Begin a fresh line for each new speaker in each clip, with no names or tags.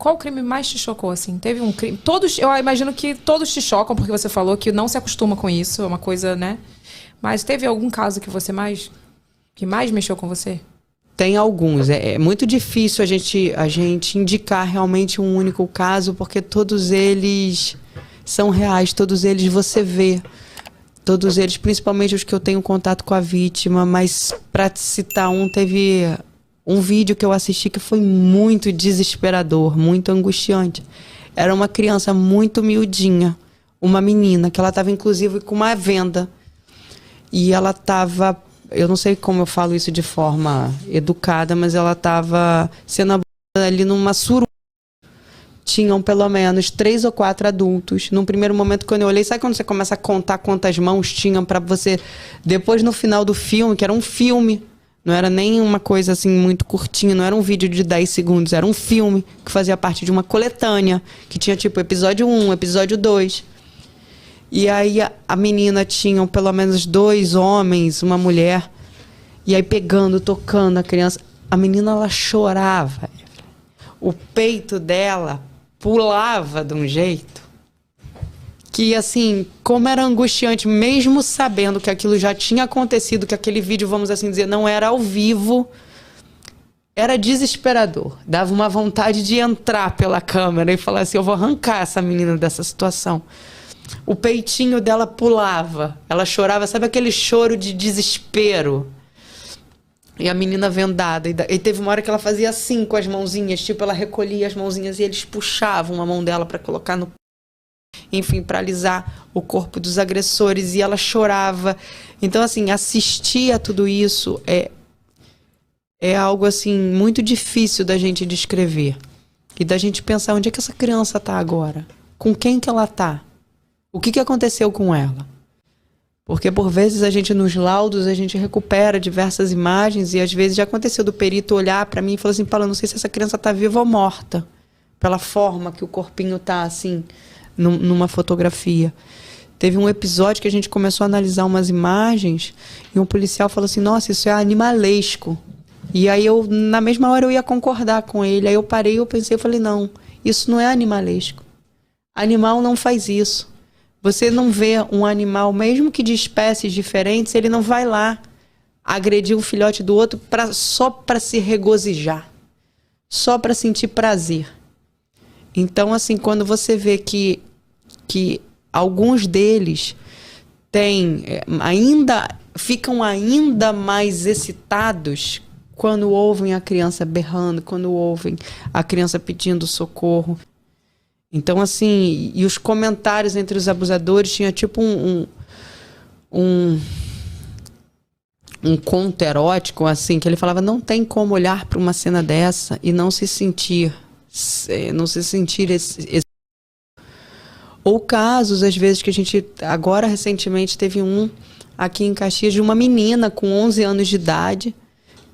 qual crime mais te chocou, assim? Teve um crime... Todos, eu imagino que todos te chocam, porque você falou que não se acostuma com isso, é uma coisa, né? Mas teve algum caso que mais mexeu com você?
Tem alguns. É muito difícil a gente indicar realmente um único caso, porque todos eles são reais, todos eles você vê. Todos eles, principalmente os que eu tenho contato com a vítima, mas para te citar teve um vídeo que eu assisti que foi muito desesperador, muito angustiante. Era uma criança muito miudinha, uma menina, que ela estava inclusive com uma venda. E ela estava, eu não sei como eu falo isso de forma educada, mas ela estava sendo abusada ali numa suruba. Tinham pelo menos 3 ou 4 adultos. Num primeiro momento, quando eu olhei, sabe quando você começa a contar quantas mãos tinham para você... Depois, no final do filme, que era um filme, não era nem uma coisa assim muito curtinha, não era um vídeo de 10 segundos, era um filme que fazia parte de uma coletânea, que tinha tipo episódio 1, episódio 2. E aí a menina tinha pelo menos 2 homens, uma mulher, e aí pegando, tocando a criança. A menina, ela chorava. O peito dela pulava de um jeito que, assim, como era angustiante, mesmo sabendo que aquilo já tinha acontecido, que aquele vídeo, vamos assim dizer, não era ao vivo, era desesperador. Dava uma vontade de entrar pela câmera e falar assim, eu vou arrancar essa menina dessa situação. O peitinho dela pulava, ela chorava, sabe aquele choro de desespero? E a menina vendada. E teve uma hora que ela fazia assim com as mãozinhas, tipo, ela recolhia as mãozinhas e eles puxavam a mão dela para colocar no... Enfim, para alisar o corpo dos agressores. E ela chorava. Então, assim, assistir a tudo isso é algo, assim, muito difícil da gente descrever. E da gente pensar onde é que essa criança tá agora. Com quem que ela tá? O que aconteceu com ela? Porque, por vezes, a gente, nos laudos, a gente recupera diversas imagens e, às vezes, já aconteceu do perito olhar para mim e falar assim, Paula, não sei se essa criança está viva ou morta, pela forma que o corpinho está, assim, numa fotografia. Teve um episódio que a gente começou a analisar umas imagens e um policial falou assim, nossa, isso é animalesco. E aí, na mesma hora, eu ia concordar com ele. Aí eu parei, eu pensei, eu falei, não, isso não é animalesco. Animal não faz isso. Você não vê um animal, mesmo que de espécies diferentes, ele não vai lá agredir o filhote do outro só para se regozijar, só para sentir prazer. Então, assim, quando você vê que alguns deles ficam ainda mais excitados quando ouvem a criança berrando, quando ouvem a criança pedindo socorro. Então, assim, e os comentários entre os abusadores tinha tipo um conto erótico, assim, que ele falava, não tem como olhar para uma cena dessa e não se sentir esse... Ou casos, às vezes, que a gente, agora recentemente, teve um aqui em Caxias de uma menina com 11 anos de idade,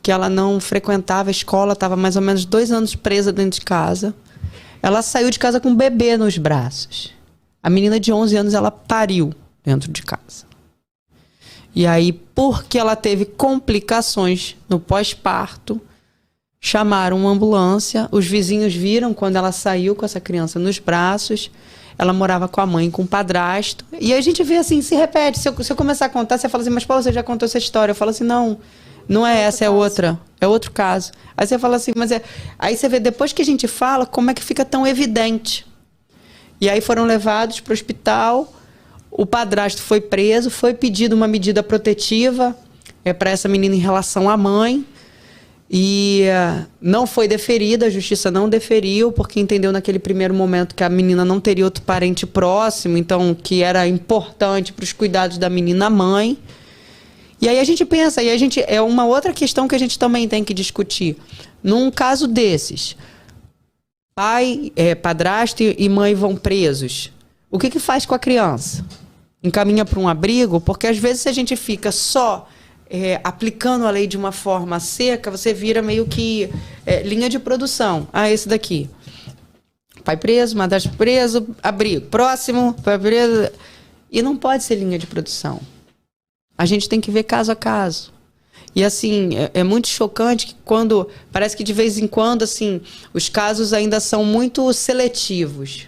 que ela não frequentava a escola, estava mais ou menos 2 anos presa dentro de casa. Ela saiu de casa com um bebê nos braços. A menina de 11 anos, ela pariu dentro de casa. E aí, porque ela teve complicações no pós-parto, chamaram uma ambulância. Os vizinhos viram quando ela saiu com essa criança nos braços. Ela morava com a mãe e com o padrasto. E aí a gente vê assim, se repete. Se eu começar a contar, você fala assim, mas Paulo, você já contou essa história? Eu falo assim, não é essa, é outra. É outro caso. Aí você fala assim, mas Aí você vê, depois que a gente fala, como é que fica tão evidente. E aí foram levados para o hospital, o padrasto foi preso, foi pedido uma medida protetiva para essa menina em relação à mãe. E não foi deferida, a justiça não deferiu, porque entendeu naquele primeiro momento que a menina não teria outro parente próximo, então que era importante para os cuidados da menina mãe. E aí a gente pensa, é uma outra questão que a gente também tem que discutir. Num caso desses, pai, padrasto e mãe vão presos. O que faz com a criança? Encaminha para um abrigo? Porque às vezes se a gente fica só aplicando a lei de uma forma seca, você vira meio que linha de produção. Ah, esse daqui. Pai preso, madrasto preso, abrigo. Próximo, pai preso. E não pode ser linha de produção. A gente tem que ver caso a caso. E assim, é muito chocante que quando... Parece que de vez em quando, assim, os casos ainda são muito seletivos.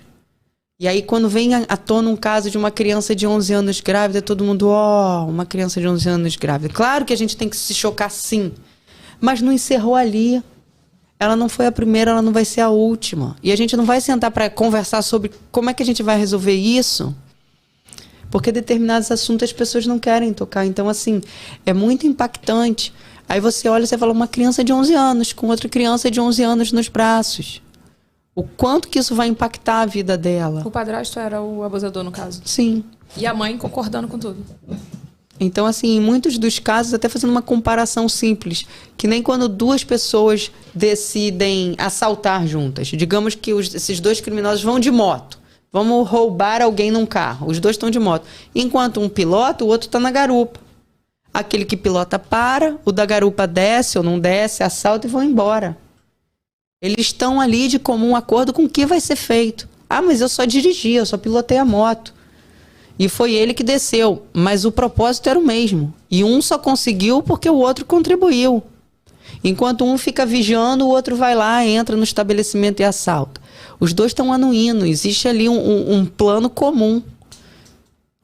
E aí quando vem à tona um caso de uma criança de 11 anos grávida, todo mundo, uma criança de 11 anos grávida. Claro que a gente tem que se chocar sim, mas não encerrou ali. Ela não foi a primeira, ela não vai ser a última. E a gente não vai sentar para conversar sobre como é que a gente vai resolver isso, porque determinados assuntos as pessoas não querem tocar. Então, assim, é muito impactante. Aí você olha e você fala, uma criança de 11 anos, com outra criança de 11 anos nos braços. O quanto que isso vai impactar a vida dela.
O padrasto era o abusador, no caso?
Sim.
E a mãe concordando com tudo?
Então, assim, em muitos dos casos, até fazendo uma comparação simples, que nem quando duas pessoas decidem assaltar juntas. Digamos que esses dois criminosos vão de moto. Vamos roubar alguém num carro. Os dois estão de moto. Enquanto um pilota, o outro está na garupa. Aquele que pilota para, o da garupa desce ou não desce, assalta e vão embora. Eles estão ali de comum acordo com o que vai ser feito. Ah, mas eu só dirigi, eu só pilotei a moto. E foi ele que desceu, mas o propósito era o mesmo. E um só conseguiu porque o outro contribuiu. Enquanto um fica vigiando, o outro vai lá, entra no estabelecimento e assalta. Os dois estão anuindo, existe ali um plano comum,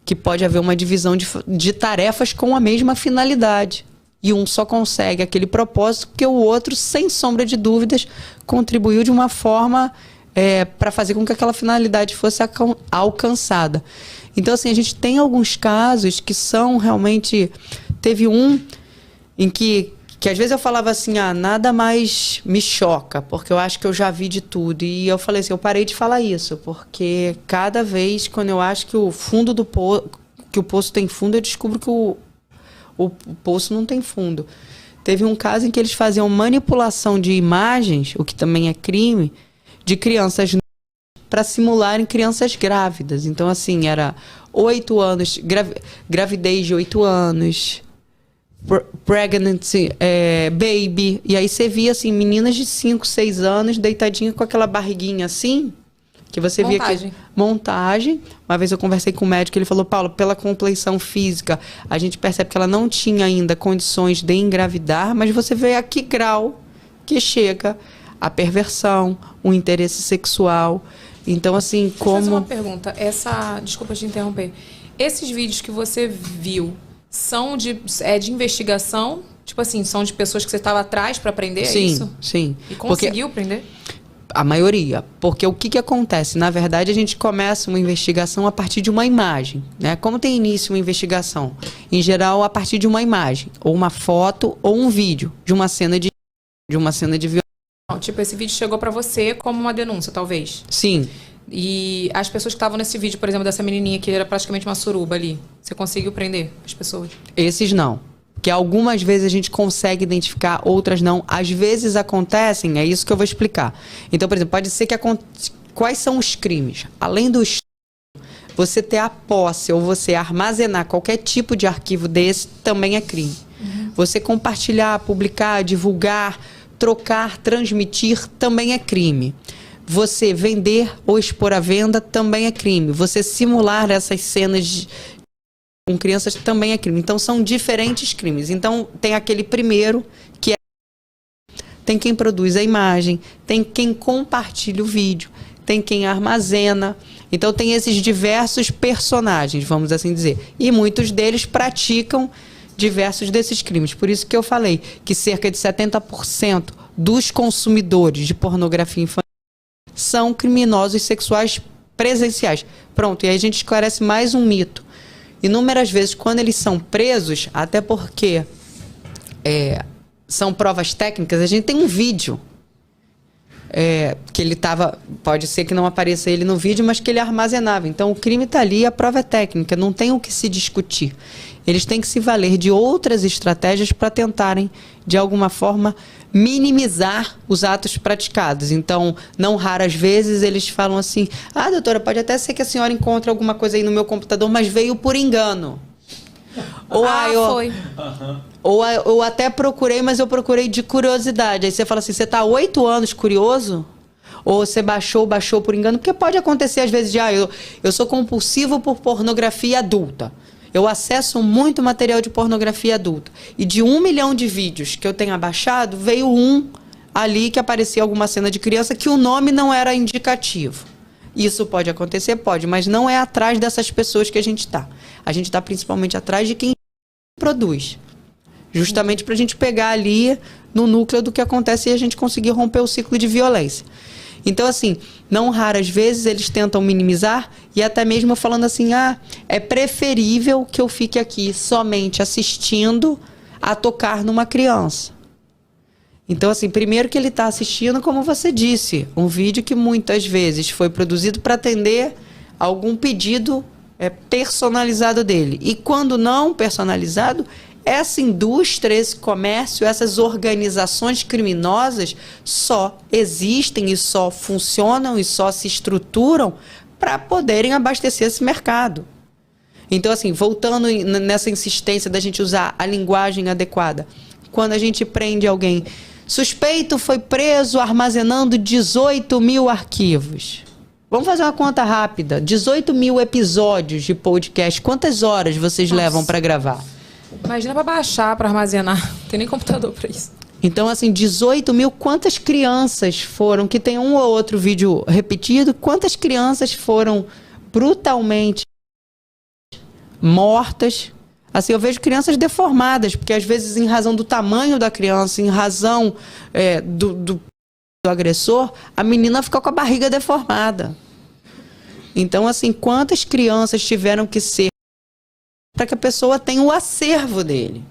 que pode haver uma divisão de tarefas com a mesma finalidade. E um só consegue aquele propósito porque o outro, sem sombra de dúvidas, contribuiu de uma forma para fazer com que aquela finalidade fosse alcançada. Então, assim, a gente tem alguns casos que são realmente... Teve um em que às vezes eu falava assim, nada mais me choca, porque eu acho que eu já vi de tudo. E eu falei assim, eu parei de falar isso, porque cada vez, quando eu acho que o fundo do que o poço tem fundo, eu descubro que o poço não tem fundo. Teve um caso em que eles faziam manipulação de imagens, o que também é crime, de crianças para simularem crianças grávidas. Então, assim, era 8 anos, gravidez de 8 anos, pregnancy, baby. E aí você via, assim, meninas de 5, 6 anos, deitadinha com aquela barriguinha assim, que você via que... Montagem. Uma vez eu conversei com o médico, ele falou, Paulo, pela compleição física, a gente percebe que ela não tinha ainda condições de engravidar, mas você vê a que grau que chega a perversão, o interesse sexual. Então, assim, como...
Deixa eu fazer uma pergunta. Desculpa te interromper. Esses vídeos que você viu são de investigação? Tipo assim, são de pessoas que você estava atrás para prender?
Sim,
é isso?
Sim.
E conseguiu prender?
A maioria. Porque o que acontece? Na verdade, a gente começa uma investigação a partir de uma imagem, né? Como tem início uma investigação? Em geral, a partir de uma imagem, ou uma foto, ou um vídeo de uma cena de violência.
Tipo, esse vídeo chegou pra você como uma denúncia, talvez?
Sim.
E as pessoas que estavam nesse vídeo, por exemplo, dessa menininha que era praticamente uma suruba ali, você conseguiu prender as pessoas?
Esses não. Que algumas vezes a gente consegue identificar, outras não. Às vezes acontecem, é isso que eu vou explicar. Então, por exemplo, pode ser que quais são os crimes? Além do você ter a posse ou você armazenar qualquer tipo de arquivo desse, também é crime. Uhum. Você compartilhar, publicar, divulgar, trocar, transmitir, também é crime. Você vender ou expor à venda, também é crime. Você simular essas cenas com crianças, também é crime. Então, são diferentes crimes. Então, tem aquele primeiro, que tem quem produz a imagem, tem quem compartilha o vídeo, tem quem armazena. Então, tem esses diversos personagens, vamos assim dizer. E muitos deles praticam diversos desses crimes. Por isso que eu falei que cerca de 70% dos consumidores de pornografia infantil são criminosos sexuais presenciais. Pronto, e aí a gente esclarece mais um mito. Inúmeras vezes, quando eles são presos, até porque são provas técnicas, a gente tem um vídeo que ele estava... Pode ser que não apareça ele no vídeo, mas que ele armazenava. Então, o crime está ali, a prova é técnica, não tem o que se discutir. Eles têm que se valer de outras estratégias para tentarem, de alguma forma, minimizar os atos praticados. Então, não raras vezes, eles falam assim, doutora, pode até ser que a senhora encontre alguma coisa aí no meu computador, mas veio por engano. Ou,
foi.
Ou eu até procurei, mas eu procurei de curiosidade. Aí você fala assim, você está há 8 anos curioso? Ou você baixou por engano? Porque pode acontecer às vezes de, eu sou compulsivo por pornografia adulta. Eu acesso muito material de pornografia adulta. E de 1 milhão de vídeos que eu tenha baixado, veio um ali que aparecia alguma cena de criança que o nome não era indicativo. Isso pode acontecer? Pode, mas não é atrás dessas pessoas que a gente está. A gente está principalmente atrás de quem produz. Justamente para a gente pegar ali no núcleo do que acontece e a gente conseguir romper o ciclo de violência. Então, assim, não raras vezes eles tentam minimizar e até mesmo falando assim, é preferível que eu fique aqui somente assistindo a tocar numa criança. Então, assim, primeiro que ele está assistindo, como você disse, um vídeo que muitas vezes foi produzido para atender algum pedido personalizado dele. E quando não personalizado, essa indústria, esse comércio, essas organizações criminosas só existem e só funcionam e só se estruturam para poderem abastecer esse mercado. Então, assim, voltando nessa insistência da gente usar a linguagem adequada, quando a gente prende alguém, suspeito foi preso armazenando 18 mil arquivos. Vamos fazer uma conta rápida. 18 mil episódios de podcast. Quantas horas vocês levam para gravar?
Imagina para baixar, para armazenar. Não tem nem computador para isso.
Então, assim, 18 mil, quantas crianças foram, que tem um ou outro vídeo repetido, quantas crianças foram brutalmente mortas? Assim, eu vejo crianças deformadas, porque às vezes em razão do tamanho da criança, em razão do agressor, a menina fica com a barriga deformada. Então, assim, quantas crianças tiveram que ser para que a pessoa tenha o acervo dele,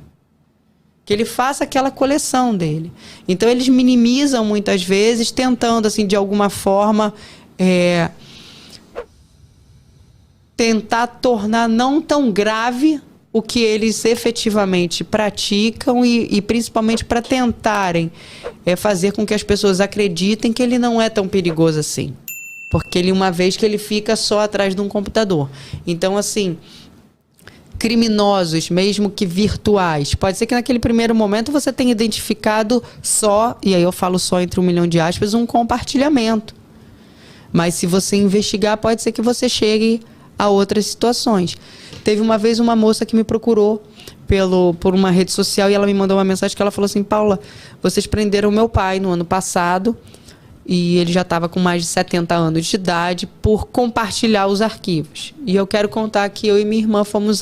que ele faça aquela coleção dele. Então, eles minimizam muitas vezes, tentando, assim, de alguma forma, tentar tornar não tão grave o que eles efetivamente praticam e principalmente para tentarem fazer com que as pessoas acreditem que ele não é tão perigoso assim. Porque ele, uma vez que ele fica só atrás de um computador. Então, assim, criminosos, mesmo que virtuais, pode ser que naquele primeiro momento você tenha identificado só, e aí eu falo só entre 1 milhão de aspas, um compartilhamento. Mas se você investigar, pode ser que você chegue a outras situações. Teve uma vez uma moça que me procurou por uma rede social e ela me mandou uma mensagem que ela falou assim: Paula, vocês prenderam meu pai no ano passado e ele já estava com mais de 70 anos de idade por compartilhar os arquivos. E eu quero contar que eu e minha irmã fomos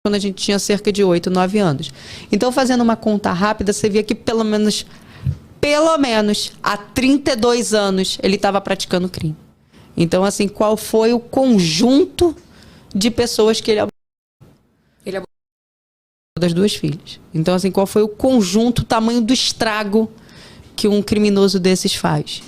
quando a gente tinha cerca de 8, 9 anos. Então, fazendo uma conta rápida, você via que pelo menos há 32 anos ele estava praticando crime. Então, assim, qual foi o conjunto de pessoas que ele abusou? Ele abusou das 2 filhas. Então, assim, qual foi o conjunto, o tamanho do estrago que um criminoso desses faz?